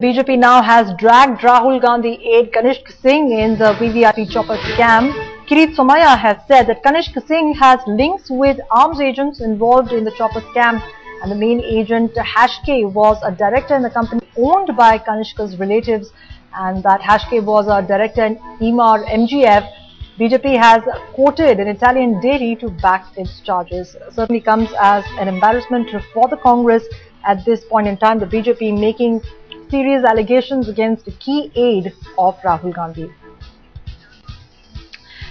BJP now has dragged Rahul Gandhi aide Kanishka Singh in the VVIP chopper scam. Kirit Somaya has said that Kanishka Singh has links with arms agents involved in the chopper scam, and the main agent Hashke was a director in the company owned by Kanishka's relatives, and that Hashke was a director in EMAR MGF. BJP has quoted an Italian dairy to back its charges. Certainly comes as an embarrassment for the Congress at this point in time, the BJP making serious allegations against a key aide of Rahul Gandhi.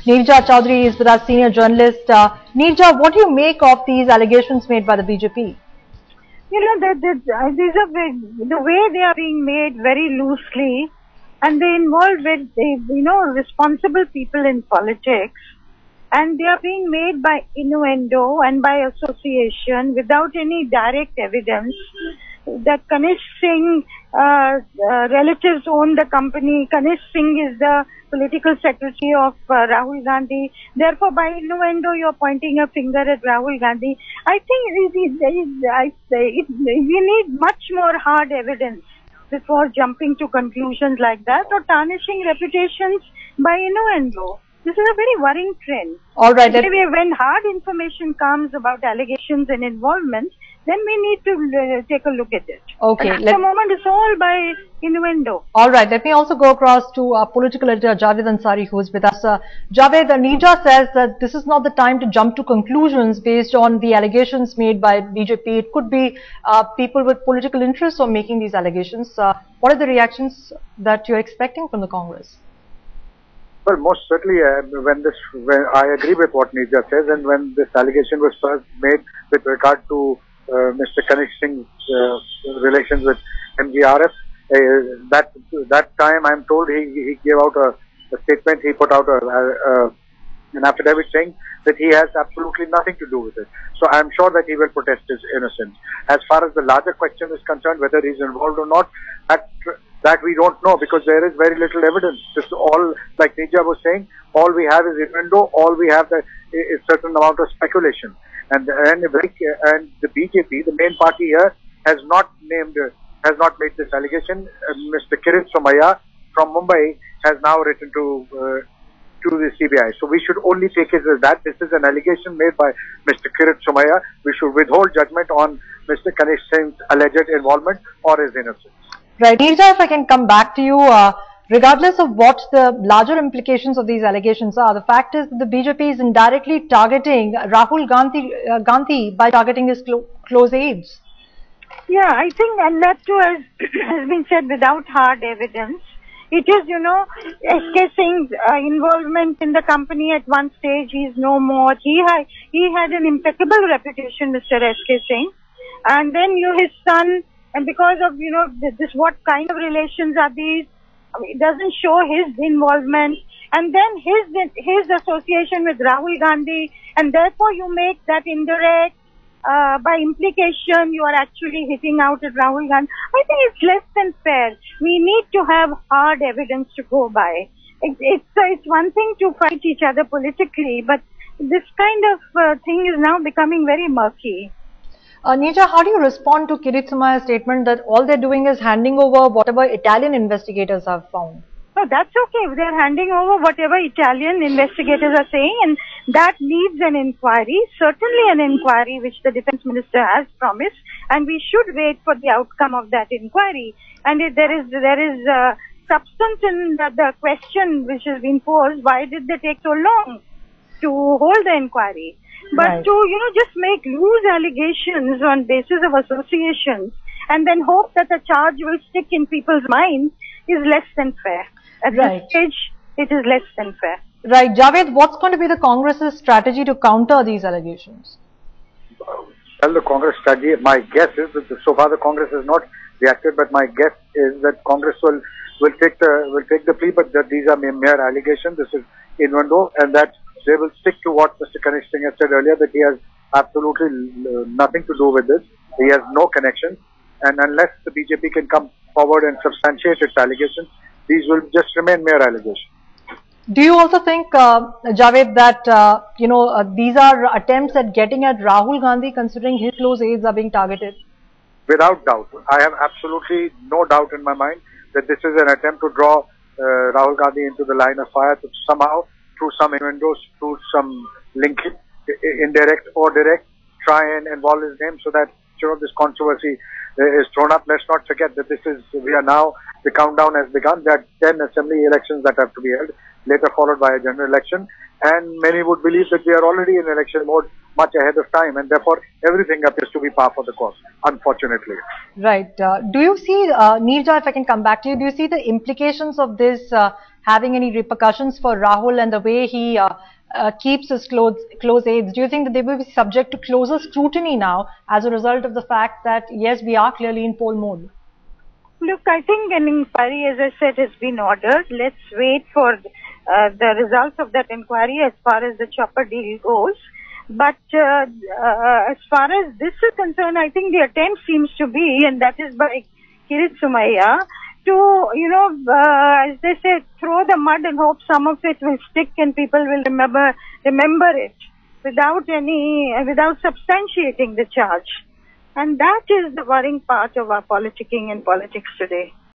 Neerja Chaudhary is with us, senior journalist. Neerja, what do you make of these allegations made by the BJP? You know, these are the way they are being made very loosely, and they involve responsible people in politics, and they are being made by innuendo and by association without any direct evidence. That Kanishka Singh relatives own the company. Kanishka Singh is the political secretary of Rahul Gandhi. Therefore, by innuendo, you are pointing a finger at Rahul Gandhi. I think we need much more hard evidence before jumping to conclusions like that or tarnishing reputations by innuendo. This is a very worrying trend. All right. Anyway, when hard information comes about allegations and involvement, then we need to take a look at it. Okay. At the moment, it's all by innuendo. All right. Let me also go across to our political editor, Javed Ansari, who is with us. Javed, Neerja says that this is not the time to jump to conclusions based on the allegations made by BJP. It could be people with political interests or making these allegations. What are the reactions that you're expecting from the Congress? Well, most certainly, when I agree with what Neerja says, and when this allegation was first made with regard to Mr. Kanishka Singh's relations with MGRF, that time I'm told he gave out a statement. He put out an affidavit saying that he has absolutely nothing to do with it. So I'm sure that he will protest his innocence. As far as the larger question is concerned, whether he's involved or not, that we don't know, because there is very little evidence. Just all, like Neerja was saying, all we have is innuendo. All we have is a certain amount of speculation. And the BJP, the main party here, has not made this allegation. Mr. Kirit Somaya from Mumbai has now written to the CBI. So we should only take it as that. This is an allegation made by Mr. Kirit Somaya. We should withhold judgment on Mr. Kanishka Singh's alleged involvement or his innocence. Right. Neerja, if I can come back to you, regardless of what the larger implications of these allegations are, the fact is that the BJP is indirectly targeting Rahul Gandhi by targeting his close aides. Yeah, I think, and that too has been said without hard evidence. It is, SK Singh's involvement in the company at one stage. He is no more. He had an impeccable reputation, Mr. SK Singh. And then his son, and because of, what kind of relations are these? It doesn't show his involvement. And then his association with Rahul Gandhi, and therefore you make that indirect, by implication, you are actually hitting out at Rahul Gandhi. I think it's less than fair. We need to have hard evidence to go by. It's one thing to fight each other politically, but this kind of thing is now becoming very murky. Neerja, how do you respond to Kirit Somaya's statement that all they're doing is handing over whatever Italian investigators have found? No, that's okay. They're handing over whatever Italian investigators are saying, and that leaves an inquiry, certainly an inquiry which the defense minister has promised, and we should wait for the outcome of that inquiry. And if there is substance in the question which has been posed, why did they take so long to hold the inquiry? But right. To, just make loose allegations on basis of associations and then hope that the charge will stick in people's minds is less than fair. At right. this stage, it is less than fair. Right. Javed, what's going to be the Congress's strategy to counter these allegations? Well, the Congress strategy, my guess is that so far the Congress has not reacted, but my guess is that Congress will take the plea, but that these are mere allegations. This is innuendo, and that they will stick to what Mr. Kanishka Singh has said earlier, that he has absolutely nothing to do with this. He has no connection. And unless the BJP can come forward and substantiate its allegations, these will just remain mere allegations. Do you also think, Javed, that, these are attempts at getting at Rahul Gandhi, considering his close aides are being targeted? without doubt. I have absolutely no doubt in my mind that this is an attempt to draw Rahul Gandhi into the line of fire to somehow, through some innuendos, through some linkage, indirect or direct, try and involve his name so that this controversy is thrown up. Let's not forget that we are now, the countdown has begun. There are 10 assembly elections that have to be held, later followed by a general election. And many would believe that we are already in election mode much ahead of time, and therefore everything appears to be par for the course, unfortunately. Right. Do you see, Neerja, if I can come back to you, do you see the implications of this having any repercussions for Rahul and the way he keeps his close aides? Do you think that they will be subject to closer scrutiny now as a result of the fact that, yes, we are clearly in poll mode? Look, I think an inquiry, as I said, has been ordered. Let's wait for the results of that inquiry as far as the chopper deal goes. But as far as this is concerned, I think the attempt seems to be, and that is by Kirit Somaiya, to, as they say, throw the mud and hope some of it will stick and people will remember it without substantiating the charge. And that is the worrying part of our politicking and politics today.